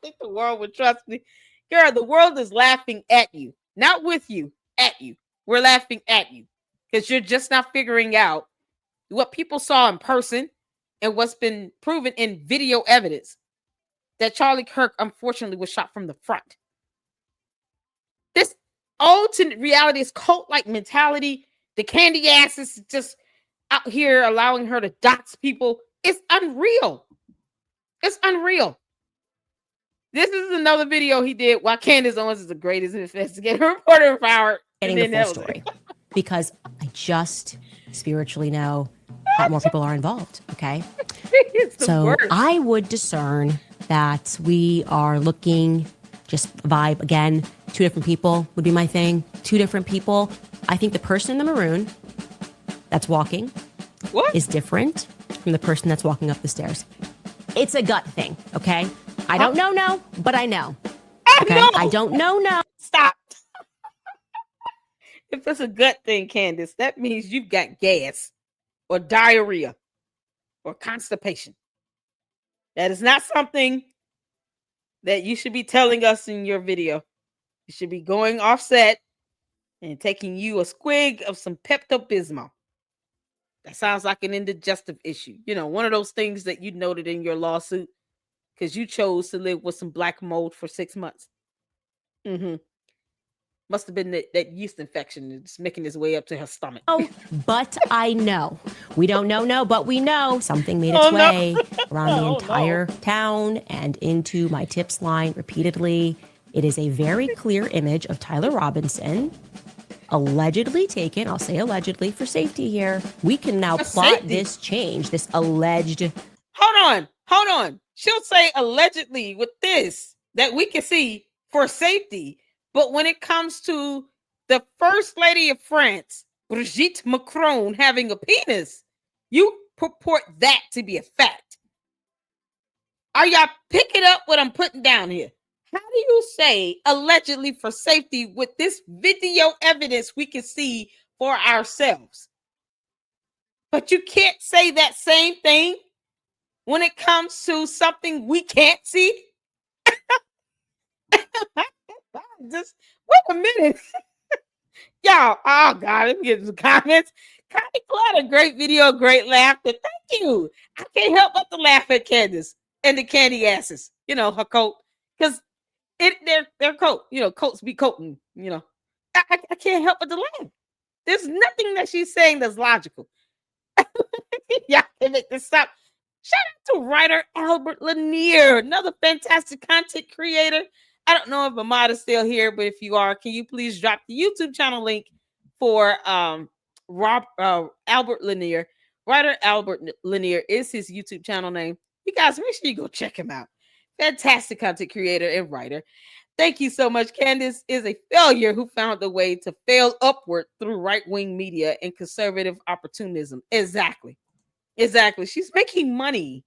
think the world would trust me. Girl, the world is laughing at you, not with you, at you. We're laughing at you because you're just not figuring out what people saw in person and what's been proven in video evidence that Charlie Kirk unfortunately was shot from the front. This alternate reality is cult-like mentality. The candy ass is just out here allowing her to dox people. It's unreal. It's unreal. This is another video he did while Candace Owens is the greatest investigative reporter of our getting the full story. Because I just spiritually know that more people are involved, okay? So worst. I would discern that we are looking, just vibe again, 2 different people would be my thing. 2 different people. I think the person in the maroon that's walking is different from the person that's walking up the stairs. It's a gut thing, okay? I don't know, no, but I know. Okay? I don't know, no. Stop. If it's a gut thing, Candace, that means you've got gas or diarrhea or constipation. That is not something that you should be telling us in your video. You should be going offset and taking you a squig of some Pepto-Bismol. That sounds like an indigestive issue. You know, one of those things that you noted in your lawsuit because you chose to live with some black mold for 6 months. Must have been that yeast infection that's making its way up to her stomach. Oh, but I know. We don't know, no, but we know something made its way around the entire town and into my tips line repeatedly. It is a very clear image of Tyler Robinson, allegedly taken, I'll say allegedly for safety here. We can now plot this change, this alleged. Hold on. She'll say allegedly with this that we can see for safety. But when it comes to the First Lady of France, Brigitte Macron, having a penis, you purport that to be a fact. Are y'all picking up what I'm putting down here? How do you say allegedly for safety with this video evidence we can see for ourselves? But you can't say that same thing when it comes to something we can't see? Just wait a minute. Y'all, oh God, let me get some comments. Connie Clyde, a great video, great laughter. Thank you. I can't help but to laugh at Candace and the candy asses, you know, her coat. Because their coat, you know, coats be coating, you know. I can't help but to laugh. There's nothing that she's saying that's logical. Y'all can make this stop. Shout out to writer Albert Lanier, another fantastic content creator. I don't know if Ahmad is still here, but if you are, can you please drop the YouTube channel link for Albert Lanier? Writer Albert Lanier is his YouTube channel name. You guys, make sure you go check him out. Fantastic content creator and writer. Thank you so much. Candace is a failure who found a way to fail upward through right-wing media and conservative opportunism. Exactly. She's making money.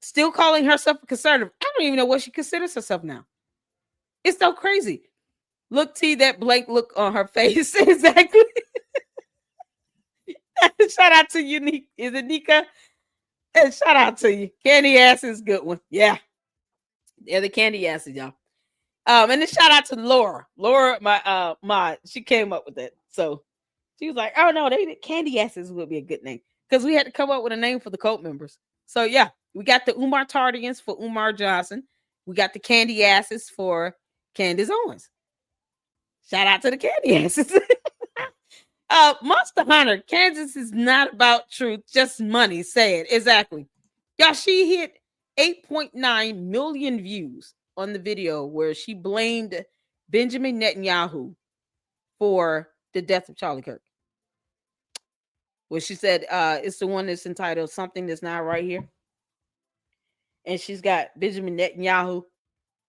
Still calling herself a conservative. I don't even know what she considers herself now. It's so crazy. Look, T, that blank look on her face. Exactly. Shout out to you, is it Nika? And shout out to you. Candy ass is a good one. Yeah. They're the candy asses, y'all. And then shout out to Laura. Laura, my she came up with that. So she was like, oh no, candy asses would be a good name. Because we had to come up with a name for the cult members. So yeah. We got the Umar Tardians for Umar Johnson. We got the Candy Asses for Candace Owens. Shout out to the Candy Asses. Monster Hunter, Kansas is not about truth, just money. Say it. Exactly. Y'all, she hit 8.9 million views on the video where she blamed Benjamin Netanyahu for the death of Charlie Kirk. Where she said it's the one that's entitled Something That's Not Right Here. And she's got Benjamin Netanyahu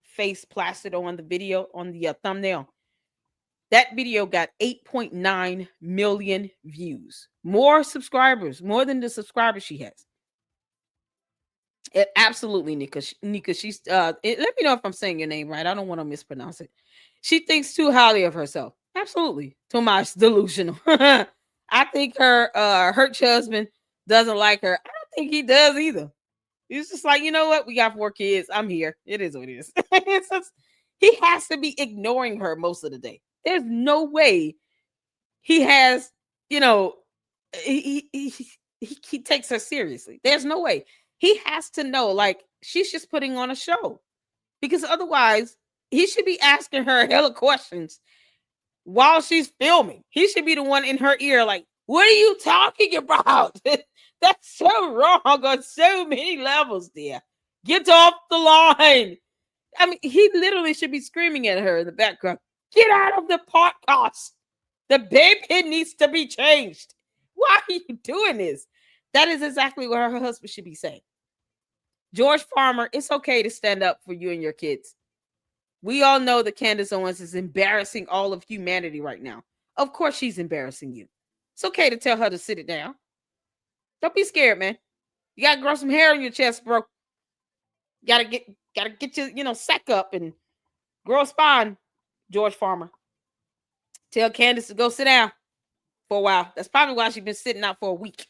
face plastered on the video, on the thumbnail. That video got 8.9 million views. More subscribers, more than the subscribers she has. Absolutely, Nika. She's let me know if I'm saying your name right. I don't want to mispronounce it. She thinks too highly of herself. Absolutely. Tomas delusional. I think her hurt husband doesn't like her. I don't think he does either. He's just like, you know what? We got 4 kids. I'm here. It is what it is. It's just, he has to be ignoring her most of the day. There's no way he has, you know, he takes her seriously. There's no way. He has to know, like, she's just putting on a show, because otherwise he should be asking her hella questions while she's filming. He should be the one in her ear, like, what are you talking about? That's so wrong on so many levels, dear. Get off the line. I mean, he literally should be screaming at her in the background. Get out of the podcast. The baby needs to be changed. Why are you doing this? That is exactly what her husband should be saying. George Farmer, it's okay to stand up for you and your kids. We all know that Candace Owens is embarrassing all of humanity right now. Of course she's embarrassing you. It's okay to tell her to sit it down. Don't be scared, man. You gotta grow some hair on your chest, bro. Gotta get your, sack up and grow a spine, George Farmer. Tell Candace to go sit down for a while. That's probably why she's been sitting out for a week.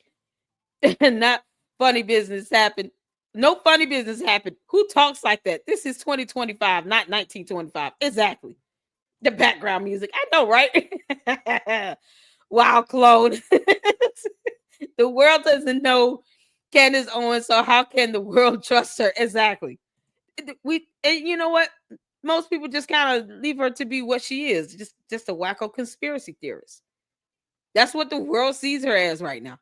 And not funny business happened. No funny business happened. Who talks like that? This is 2025, not 1925. Exactly. The background music. I know, right? Wow, clone. The world doesn't know Candace Owens, so how can the world trust her? Exactly. And you know what? Most people just kind of leave her to be what she is, just a wacko conspiracy theorist. That's what the world sees her as right now.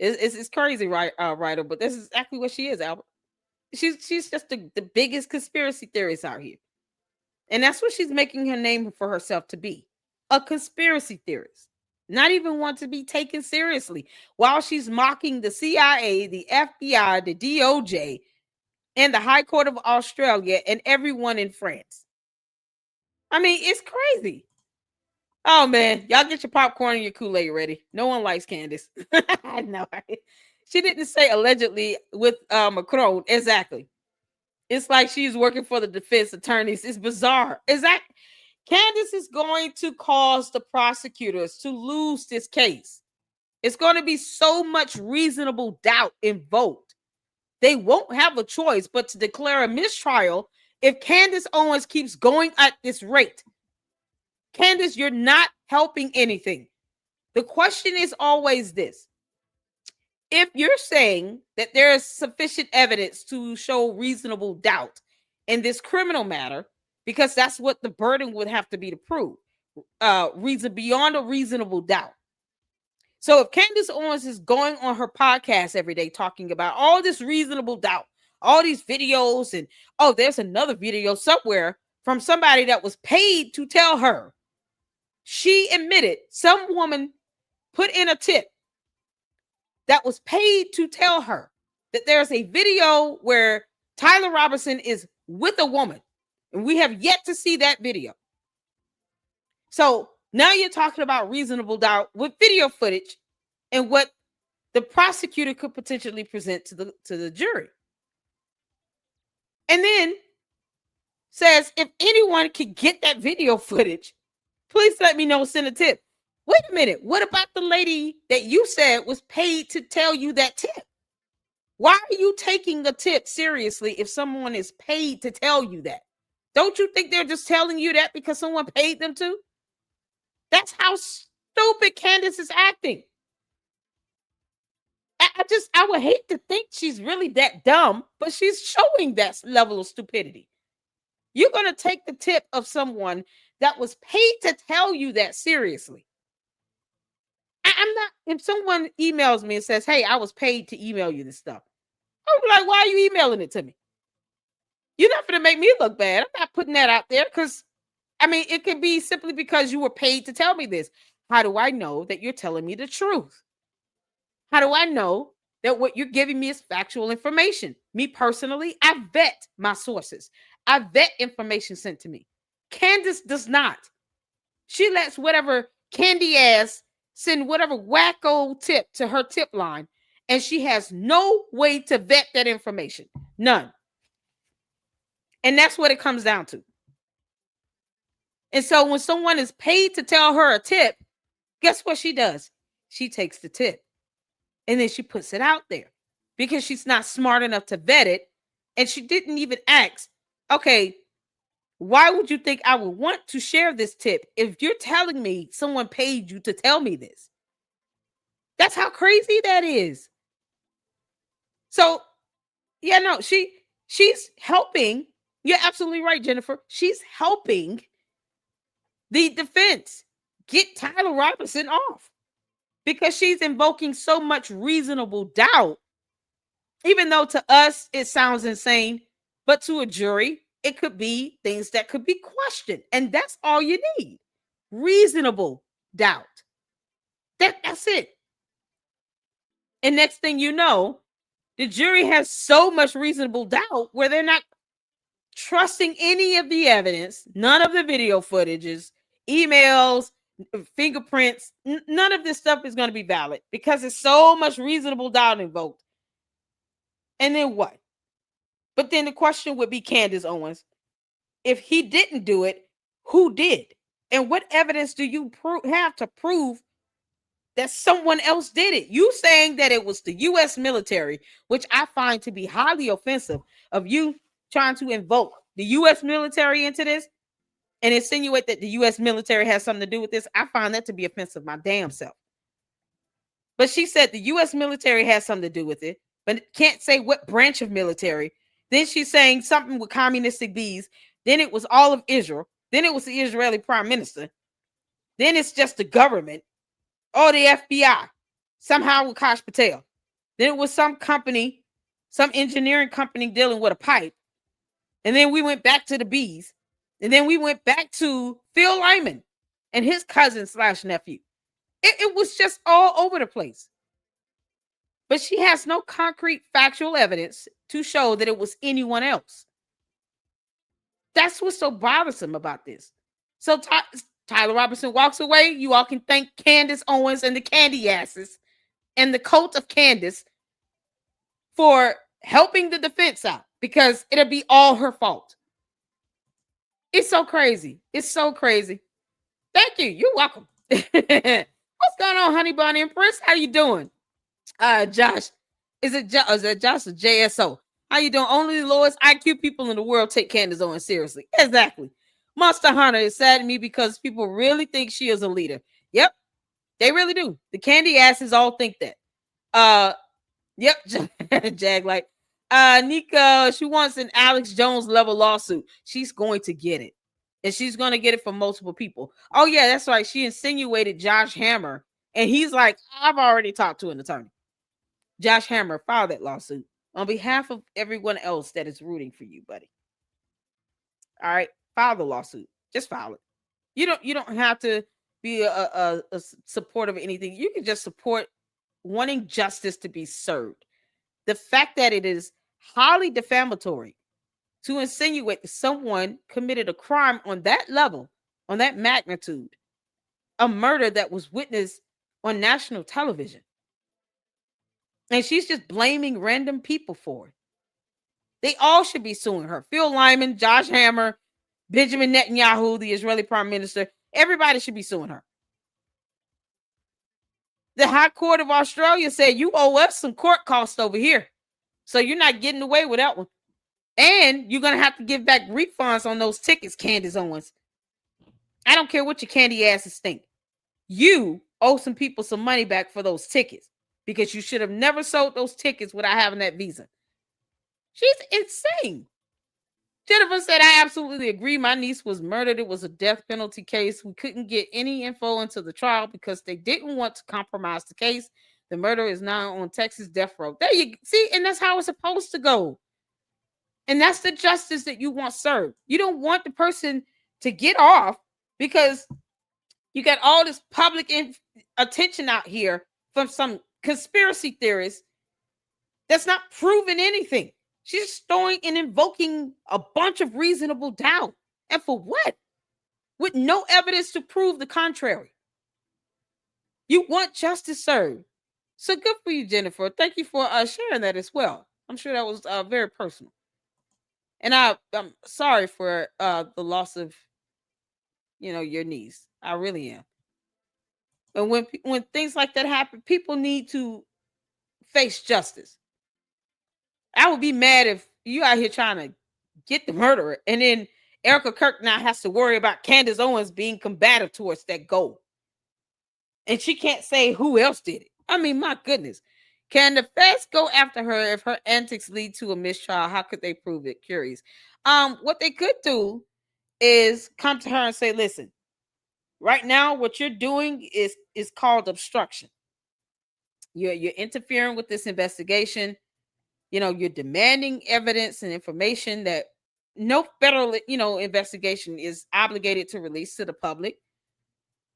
It's crazy, right, writer? But this is exactly what she is, Albert. She's just the biggest conspiracy theorist out here, and that's what she's making her name for herself to be, a conspiracy theorist. Not even want to be taken seriously, while she's mocking the CIA, the FBI, the DOJ, and the High Court of Australia, and everyone in France. I mean, it's crazy. Oh man, y'all get your popcorn and your Kool-Aid ready. No one likes Candace. I know. Right? She didn't say allegedly with Macron. Exactly. It's like she's working for the defense attorneys. It's bizarre. Is that Candace is going to cause the prosecutors to lose this case? It's going to be so much reasonable doubt invoked. They won't have a choice but to declare a mistrial if Candace Owens keeps going at this rate. Candace, you're not helping anything. The question is always this. If you're saying that there is sufficient evidence to show reasonable doubt in this criminal matter, because that's what the burden would have to be to prove, reason beyond a reasonable doubt. So if Candace Owens is going on her podcast every day talking about all this reasonable doubt, all these videos, and there's another video somewhere from somebody that was paid to tell her. She admitted some woman put in a tip that was paid to tell her that there's a video where Tyler Robertson is with a woman, and we have yet to see that video. So now you're talking about reasonable doubt with video footage and what the prosecutor could potentially present to the jury. And then says, if anyone can get that video footage, please let me know, send a tip. Wait a minute. What about the lady that you said was paid to tell you that tip? Why are you taking a tip seriously if someone is paid to tell you that? Don't you think they're just telling you that because someone paid them to? That's how stupid Candace is acting. I would hate to think she's really that dumb, but she's showing that level of stupidity. You're going to take the tip of someone that was paid to tell you that seriously. I'm not, if someone emails me and says, hey, I was paid to email you this stuff, I'll be like, why are you emailing it to me? You're not going to make me look bad. I'm not putting that out there because, I mean, it could be simply because you were paid to tell me this. How do I know that you're telling me the truth? How do I know that what you're giving me is factual information? Me personally, I vet my sources. I vet information sent to me. Candace does not. She lets whatever candy ass send whatever wacko tip to her tip line, and she has no way to vet that information. None. And that's what it comes down to. And so when someone is paid to tell her a tip, guess what she does? She takes the tip and then she puts it out there because she's not smart enough to vet it. And she didn't even ask, okay, why would you think I would want to share this tip if you're telling me someone paid you to tell me this? That's how crazy that is. So, yeah, no, she's helping. You're absolutely right, Jennifer. She's helping the defense get Tyler Robinson off because she's invoking so much reasonable doubt. Even though to us it sounds insane, but to a jury, it could be things that could be questioned. And that's all you need. Reasonable doubt. That's it. And next thing you know, the jury has so much reasonable doubt where they're not trusting any of the evidence, none of the video footages, emails, fingerprints, none of this stuff is going to be valid because it's so much reasonable doubt invoked. And then what? But then the question would be, Candace Owens, if he didn't do it, who did? And what evidence do you have to prove that someone else did it? You saying that it was the U.S. military, which I find to be highly offensive of you trying to invoke the U.S. military into this and insinuate that the U.S. military has something to do with this. I find that to be offensive my damn self. But she said the U.S. military has something to do with it, but can't say what branch of military. Then she's saying something with communistic bees. Then it was all of Israel. Then it was the Israeli prime minister. Then it's just the government. Or the FBI. Somehow with Kash Patel. Then it was some company, some engineering company dealing with a pipe. And then we went back to the bees. And then we went back to Phil Lyman and his cousin / nephew. It was just all over the place. But she has no concrete factual evidence to show that it was anyone else. That's what's so bothersome about this. So Tyler Robinson walks away. You all can thank Candace Owens and the Candy Asses and the cult of Candace for helping the defense out because it'll be all her fault. It's so crazy. It's so crazy. Thank you. You're welcome. What's going on, Honey Bunny and Prince? How you doing? Josh. Is it Josh or JSO? How you doing? Only the lowest IQ people in the world take Candace Owens seriously. Exactly. Monster Hunter is sad to me because people really think she is a leader. Yep, they really do. The Candy Asses all think that. Yep, Jag like Nika, she wants an Alex Jones level lawsuit. She's going to get it. And she's going to get it from multiple people. Oh, yeah, that's right. She insinuated Josh Hammer. And he's like, I've already talked to an attorney. Josh Hammer, file that lawsuit on behalf of everyone else that is rooting for you, buddy. All right, file the lawsuit. Just file it. You don't have to be a supporter of anything. You can just support wanting justice to be served. The fact that it is highly defamatory to insinuate that someone committed a crime on that level, on that magnitude, a murder that was witnessed on national television. And she's just blaming random people for it. They all should be suing her. Phil Lyman, Josh Hammer, Benjamin Netanyahu, the Israeli prime minister. Everybody should be suing her. The High Court of Australia said you owe us some court costs over here. So you're not getting away with that one. And you're going to have to give back refunds on those tickets, Candace Owens. I don't care what your candy asses think. You owe some people some money back for those tickets because you should have never sold those tickets without having that visa. She's insane. Jennifer said, I absolutely agree. My niece was murdered. It was a death penalty case. We couldn't get any info into the trial because they didn't want to compromise the case. The murder is now on Texas death row. There you see, and that's how it's supposed to go. And that's the justice that you want served. You don't want the person to get off because you got all this public attention out here from some conspiracy theorists that's not proving anything. She's throwing and invoking a bunch of reasonable doubt. And for what? With no evidence to prove the contrary. You want justice served. So good for you, Jennifer. Thank you for sharing that as well. I'm sure that was very personal. And I'm sorry for the loss of, your niece. I really am. And when things like that happen, people need to face justice. I would be mad if you out here trying to get the murderer, and then Erica Kirk now has to worry about Candace Owens being combative towards that goal. And she can't say who else did it. I mean, my goodness. Can the feds go after her if her antics lead to a mistrial? How could they prove it? Curious. What they could do is come to her and say, listen, right now, what you're doing is called obstruction. You're interfering with this investigation. You're demanding evidence and information that no federal, investigation is obligated to release to the public.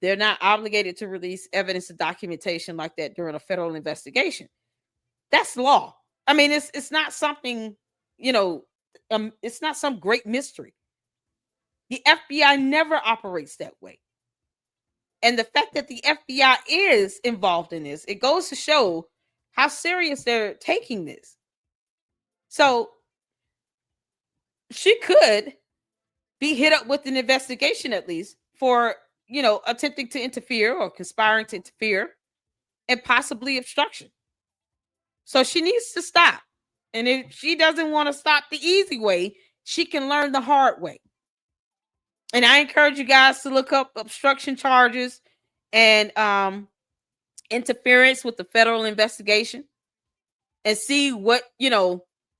They're not obligated to release evidence and documentation like that during a federal investigation. That's law. I mean, it's not something, it's not some great mystery. The FBI never operates that way. And the fact that the FBI is involved in this, it goes to show how serious they're taking this. So she could be hit up with an investigation, at least for, attempting to interfere or conspiring to interfere, and possibly obstruction. So she needs to stop. And if she doesn't want to stop the easy way, she can learn the hard way. And I encourage you guys to look up obstruction charges and interference with the federal investigation and see what,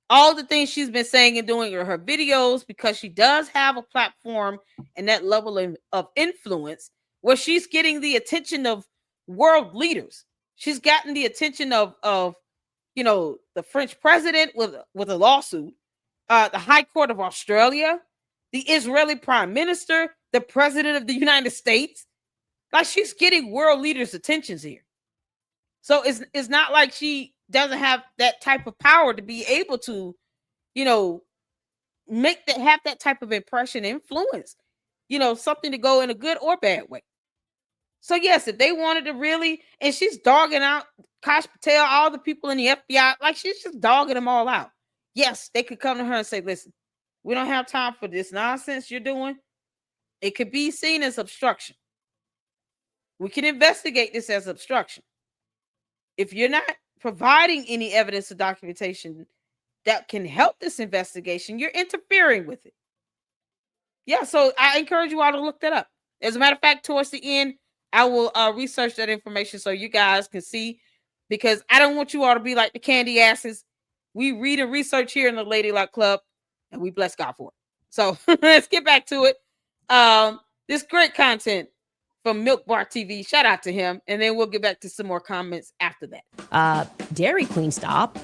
all the things she's been saying and doing in her videos, because she does have a platform and that level of influence where she's getting the attention of world leaders. She's gotten the attention of the French president with a lawsuit, the High Court of Australia, the Israeli Prime Minister, the President of the United States. Like, she's getting world leaders' attentions here. So it's not like she doesn't have that type of power to be able to, have that type of impression, influence, something to go in a good or bad way. So yes, if they wanted to really, and she's dogging out Kash Patel, all the people in the FBI, like she's just dogging them all out. Yes, they could come to her and say, listen, we don't have time for this nonsense you're doing. It could be seen as obstruction. We can investigate this as obstruction. If you're not providing any evidence or documentation that can help this investigation, you're interfering with it. Yeah, so I encourage you all to look that up. As a matter of fact, towards the end, I will research that information so you guys can see, because I don't want you all to be like the candy asses. We read and research here in the Lady Luck Club, and we bless God for it. So let's get back to it. This great content from Milk Bar TV. Shout out to him. And then we'll get back to some more comments after that. Dairy Queen stop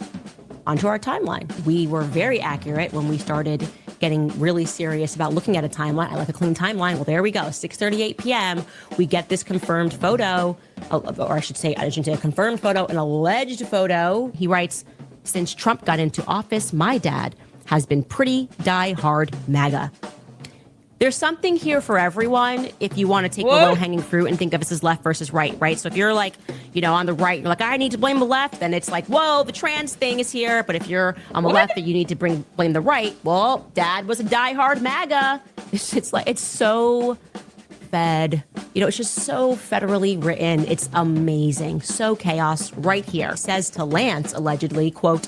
onto our timeline. We were very accurate when we started getting really serious about looking at a timeline. I like a clean timeline. Well, there we go. 6:38 p.m. We get this confirmed photo, or I shouldn't say a confirmed photo, an alleged photo. He writes, since Trump got into office, my dad has been pretty die-hard MAGA. There's something here for everyone if you want to take the low-hanging fruit and think of this as left versus right, right? So if you're like, on the right, you're like, I need to blame the left, then it's like, whoa, the trans thing is here. But if you're on the left, that you need to blame the right, well, dad was a die-hard MAGA. It's like, it's so fed. It's just so federally written. It's amazing. So chaos right here. Says to Lance, allegedly, quote,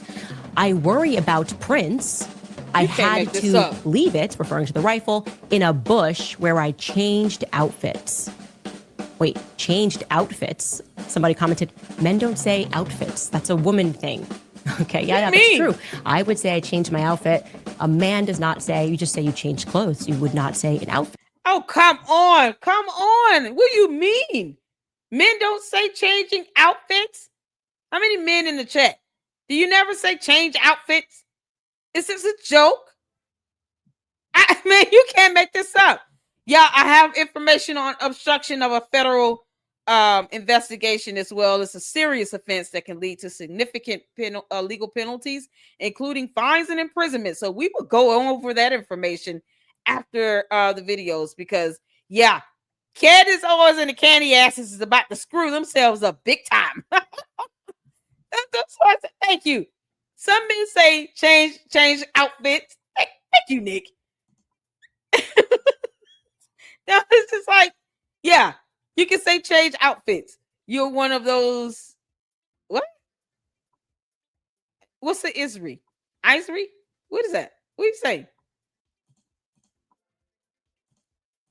I worry about Prince. I had to leave it, referring to the rifle, in a bush where I changed outfits. Wait, changed outfits? Somebody commented, men don't say outfits. That's a woman thing. Okay, yeah, that's true. I would say I changed my outfit. A man does not say, you just say you changed clothes. You would not say an outfit. Oh, come on. Come on. What do you mean? Men don't say changing outfits? How many men in the chat? Do you never say change outfits? Is this a joke? Man, you can't make this up. Yeah, I have information on obstruction of a federal investigation as well. It's a serious offense that can lead to significant legal penalties, including fines and imprisonment. So we will go over that information after the videos, because, yeah, Candace Owens and the candy asses is about to screw themselves up big time. That's why I said, thank you. Some men say change outfits. Thank you, Nick. Now it's just like, yeah, you can say change outfits. You're one of those. What? What's the ISRI? Icery? What is that? What are you saying?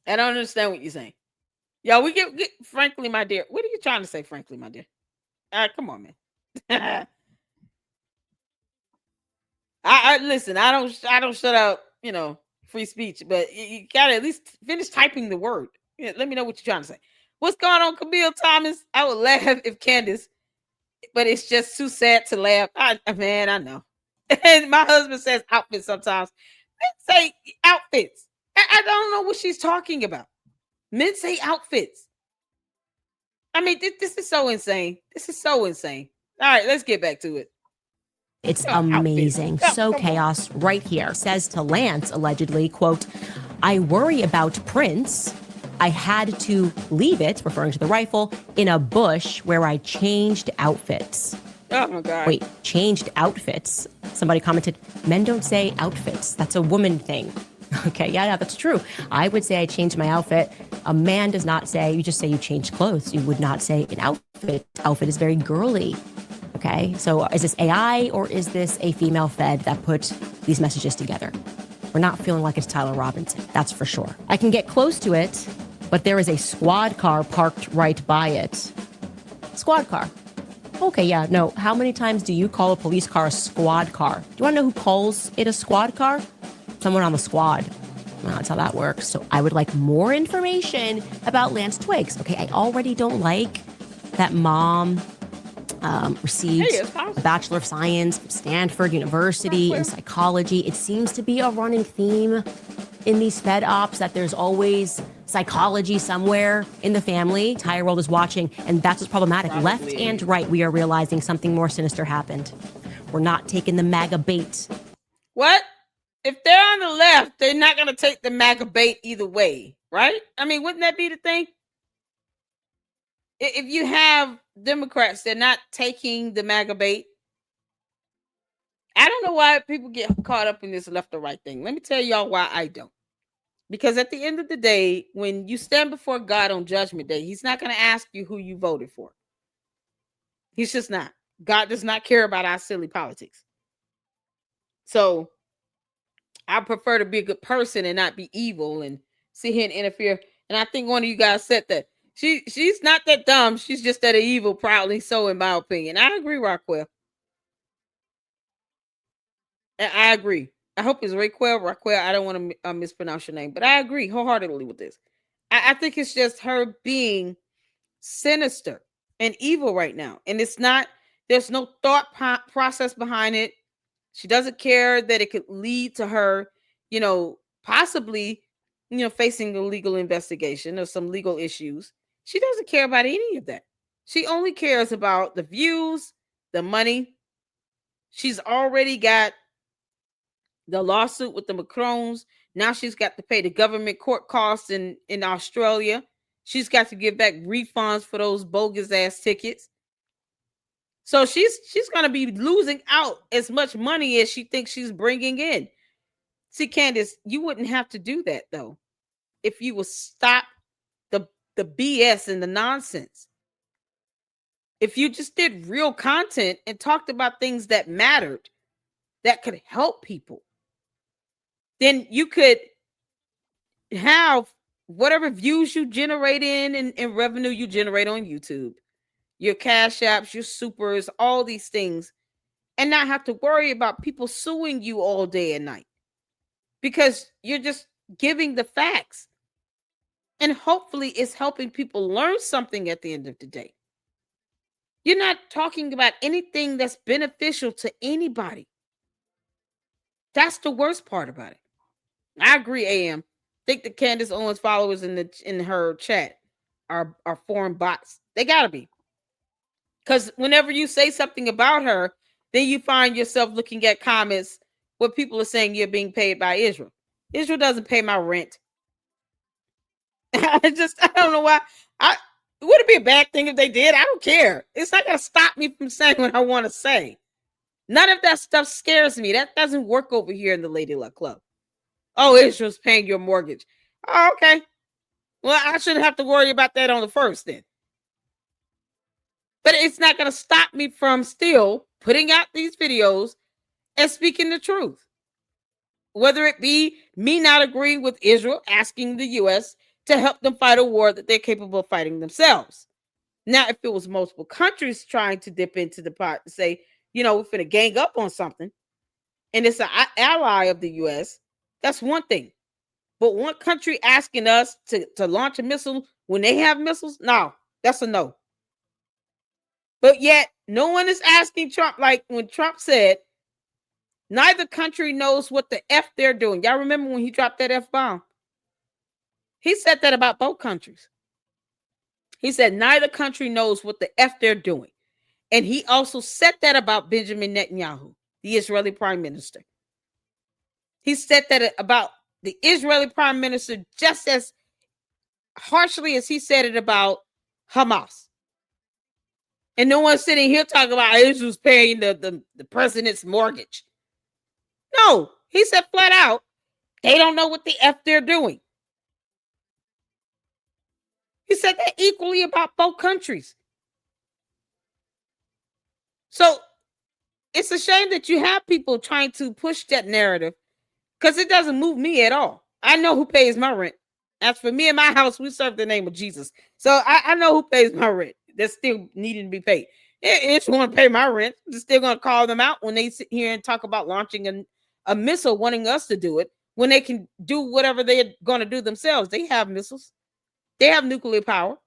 I don't understand what you're saying. Yo, we get frankly, my dear. What are you trying to say, frankly, my dear? Come on, man. I listen. I don't shut out. Free speech, but you gotta at least finish typing the word. Yeah, let me know what you're trying to say. What's going on, Camille Thomas? I would laugh if Candace, but it's just too sad to laugh. Man, I know. And my husband says outfits sometimes. Men say outfits. I don't know what she's talking about. Men say outfits. I mean, this is so insane. This is so insane. All right, let's get back to it. It's amazing. So chaos right here. Says to Lance, allegedly, quote, I worry about Prince. I had to leave it, referring to the rifle, in a bush where I changed outfits. Oh, my God. Wait, changed outfits? Somebody commented, men don't say outfits. That's a woman thing. Okay, yeah, that's true. I would say I changed my outfit. A man does not say, you just say you changed clothes. You would not say an outfit. Outfit is very girly. Okay, so is this AI or is this a female fed that put these messages together? We're not feeling like it's Tyler Robinson, that's for sure. I can get close to it, but there is a squad car parked right by it. Squad car. Okay, yeah, no. How many times do you call a police car a squad car? Do you want to know who calls it a squad car? Someone on the squad. Well, that's how that works. So I would like more information about Lance Twiggs. Okay, I already don't like that mom received a Bachelor of Science from Stanford University in psychology. It seems to be a running theme in these Fed ops that there's always psychology somewhere in the family. Entire world is watching, and that's what's problematic. Probably. Left and right, we are realizing something more sinister happened. We're not taking the MAGA bait. What? If they're on the left, they're not going to take the MAGA bait either way, right? I mean, wouldn't that be the thing? If you have Democrats, they're not taking the MAGA bait. I don't know why people get caught up in this left or right thing. Let me tell y'all why I don't. Because at the end of the day, when you stand before God on Judgment Day, he's not going to ask you who you voted for. He's just not. God does not care about our silly politics. So I prefer to be a good person and not be evil and sit here and interfere. And I think one of you guys said that. She's not that dumb. She's just that evil, proudly so, in my opinion. I agree, Raquel. I agree. I hope it's Raquel. I don't want to mispronounce your name, but I agree wholeheartedly with this. I think it's just her being sinister and evil right now. And it's not, there's no thought process behind it. She doesn't care that it could lead to her, possibly, facing a legal investigation or some legal issues. She doesn't care about any of that. She only cares about the views, the money. She's already got the lawsuit with the Macrons. Now she's got to pay the government court costs in Australia. She's got to give back refunds for those bogus ass tickets. So she's going to be losing out as much money as she thinks she's bringing in. See, Candace, you wouldn't have to do that, though, if you would stop the BS and the nonsense. If you just did real content and talked about things that mattered, that could help people, then you could have whatever views you generate and revenue you generate on YouTube, your cash apps, your supers, all these things, and not have to worry about people suing you all day and night, because you're just giving the facts. And hopefully it's helping people learn something at the end of the day. You're not talking about anything that's beneficial to anybody. That's the worst part about it. I agree, AM. I think the Candace Owens followers in her chat are foreign bots. They gotta be. Because whenever you say something about her, then you find yourself looking at comments where people are saying you're being paid by Israel. Israel doesn't pay my rent. I don't know why. Would it be a bad thing if they did? I don't care. It's not going to stop me from saying what I want to say. None of that stuff scares me. That doesn't work over here in the Lady Luck Club. Oh, Israel's paying your mortgage. Oh, okay. Well, I shouldn't have to worry about that on the first then. But it's not going to stop me from still putting out these videos and speaking the truth. Whether it be me not agreeing with Israel, asking the U.S. to help them fight a war that they're capable of fighting themselves. Now, if it was multiple countries trying to dip into the pot and say, we're finna gang up on something, and it's an ally of the U.S., that's one thing. But one country asking us to launch a missile when they have missiles, no, that's a no. But yet, no one is asking Trump, like when Trump said, neither country knows what the F they're doing. Y'all remember when he dropped that F-bomb? He said that about both countries. He said neither country knows what the F they're doing. And he also said that about Benjamin Netanyahu, the Israeli prime minister. He said that about the Israeli prime minister just as harshly as he said it about Hamas. And no one's sitting here talking about Israel's paying the president's mortgage. No, he said flat out, they don't know what the F they're doing. He said that equally about both countries. So it's a shame that you have people trying to push that narrative because it doesn't move me at all. I know who pays my rent. As for me and my house, we serve the name of Jesus. So I know who pays my rent. That's still needing to be paid. It's going to pay my rent. They're still going to call them out when they sit here and talk about launching a missile, wanting us to do it, when they can do whatever they're going to do themselves. They have missiles. They have nuclear power.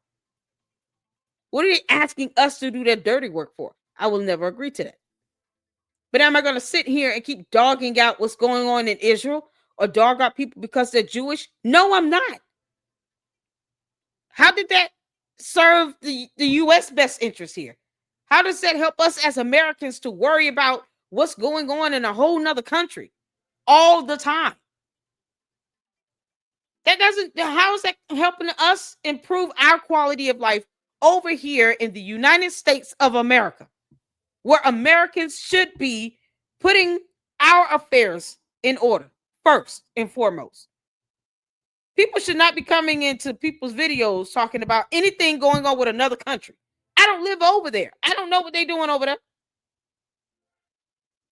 What are they asking us to do that dirty work for? I will never agree to that. But am I going to sit here and keep dogging out what's going on in Israel or dog out people because they're Jewish? No, I'm not. How did that serve the U.S. best interest here? How does that help us as Americans to worry about what's going on in a whole nother country all the time? How is that helping us improve our quality of life over here in the United States of America, where Americans should be putting our affairs in order first and foremost? People should not be coming into people's videos talking about anything going on with another country. I don't live over there. I don't know what they're doing over there.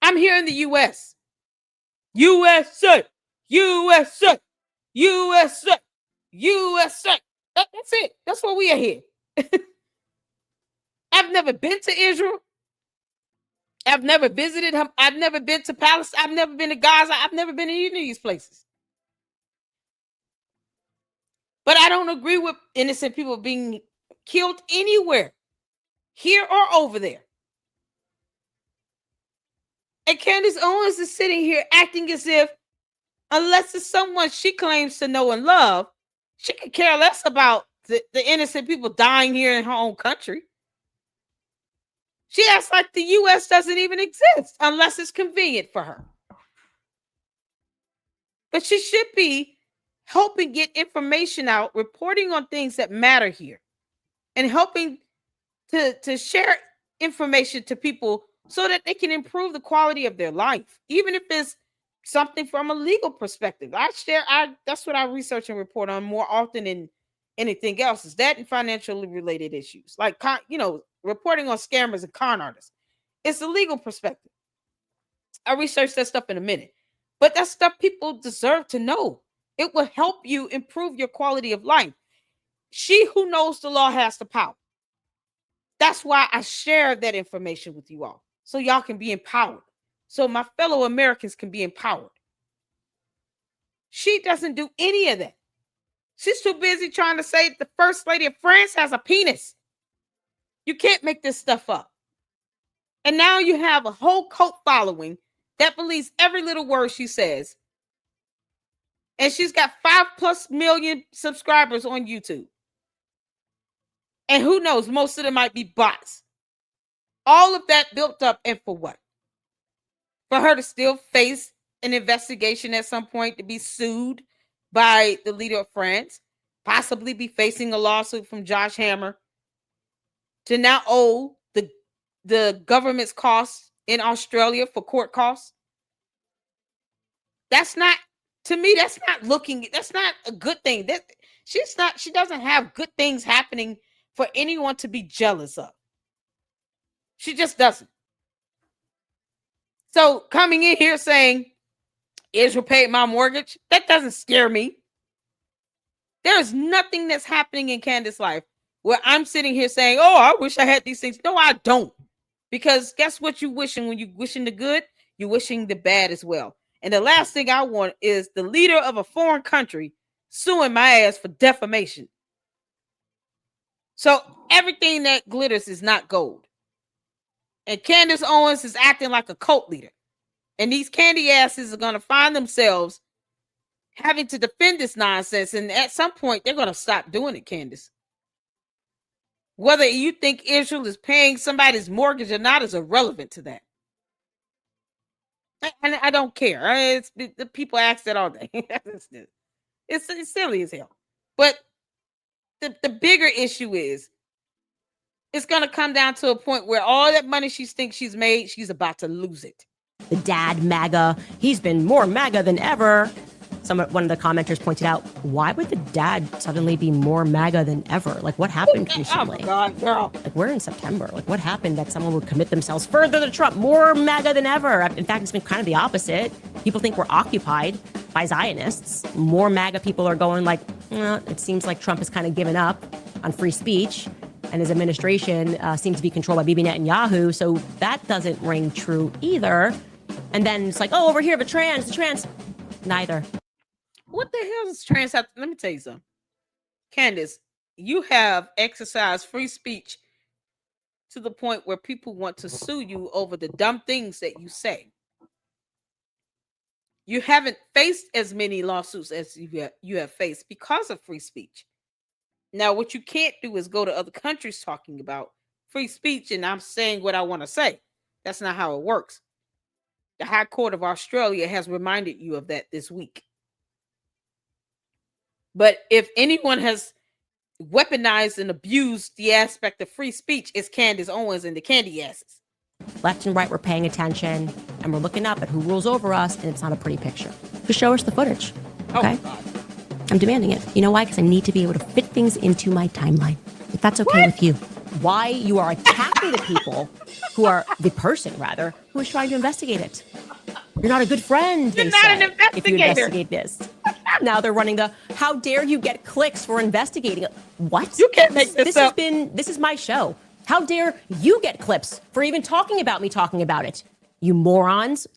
I'm here in the U.S. USA, USA, USA, USA. That's it. That's where we are here. I've never been to Israel. I've never visited him. I've never been to Palestine. I've never been to Gaza. I've never been to any of these places. But I don't agree with innocent people being killed anywhere, here or over there. And Candace Owens is sitting here acting as if, unless it's someone she claims to know and love, she could care less about the innocent people dying here in her own country. She acts like the U.S. doesn't even exist unless it's convenient for her. But she should be helping get information out, reporting on things that matter here, and helping to share information to people so that they can improve the quality of their life, even if it's something from a legal perspective. That's what I research and report on more often than anything else, is that and financially related issues, like reporting on scammers and con artists. It's a legal perspective. I research that stuff in a minute, but that's stuff people deserve to know. It will help you improve your quality of life. She who knows the law has the power. That's why I share that information with you all, so y'all can be empowered, so my fellow Americans can be empowered. She doesn't do any of that. She's too busy trying to say that the First Lady of France has a penis. You can't make this stuff up. And now you have a whole cult following that believes every little word she says. And she's got 5+ million subscribers on YouTube. And who knows, most of them might be bots. All of that built up, and for what? For her to still face an investigation at some point, to be sued by the leader of France, possibly be facing a lawsuit from Josh Hammer, to now owe the government's costs in Australia for court costs. That's not, to me, that's not a good thing. She doesn't have good things happening for anyone to be jealous of. She just doesn't. So coming in here saying Israel paid my mortgage, that doesn't scare me. There is nothing that's happening in Candace's life where I'm sitting here saying, oh, I wish I had these things. No, I don't. Because guess what you wishing when you wishing the good? You're wishing the bad as well. And the last thing I want is the leader of a foreign country suing my ass for defamation. So everything that glitters is not gold. And Candace Owens is acting like a cult leader. And these candy asses are going to find themselves having to defend this nonsense. And at some point, they're going to stop doing it, Candace. Whether you think Israel is paying somebody's mortgage or not is irrelevant to that. And I don't care. The people ask that all day. It's silly as hell. But the bigger issue is it's going to come down to a point where all that money she thinks she's made, she's about to lose it. The dad MAGA, he's been more MAGA than ever. One of the commenters pointed out, why would the dad suddenly be more MAGA than ever? Like, what happened recently? Oh, God, girl. Like, we're in September. Like, what happened that someone would commit themselves further to Trump, more MAGA than ever? In fact, it's been kind of the opposite. People think we're occupied by Zionists. More MAGA people are going like, it seems like Trump has kind of given up on free speech, and his administration seems to be controlled by Bibi Netanyahu, so that doesn't ring true either. And then it's like, oh, over here, the trans. Neither. What the hell does trans have? Let me tell you something. Candace, you have exercised free speech to the point where people want to sue you over the dumb things that you say. You haven't faced as many lawsuits as you have faced because of free speech. Now, what you can't do is go to other countries talking about free speech and I'm saying what I want to say. That's not how it works. The High Court of Australia has reminded you of that this week. But if anyone has weaponized and abused the aspect of free speech, it's Candace Owens and the candy asses. Left and right, we're paying attention, and we're looking up at who rules over us, and it's not a pretty picture. Just show us the footage, okay? Oh, I'm demanding it. You know why? Because I need to be able to fit things into my timeline. If that's okay with you. Why you are attacking the people who are, the person rather, who is trying to investigate it. You're not a good friend, You're not an investigator. If you investigate this. Now they're running how dare you get clicks for investigating it? What? You can't make this up. This is my show. How dare you get clips for even talking about me talking about it? You morons.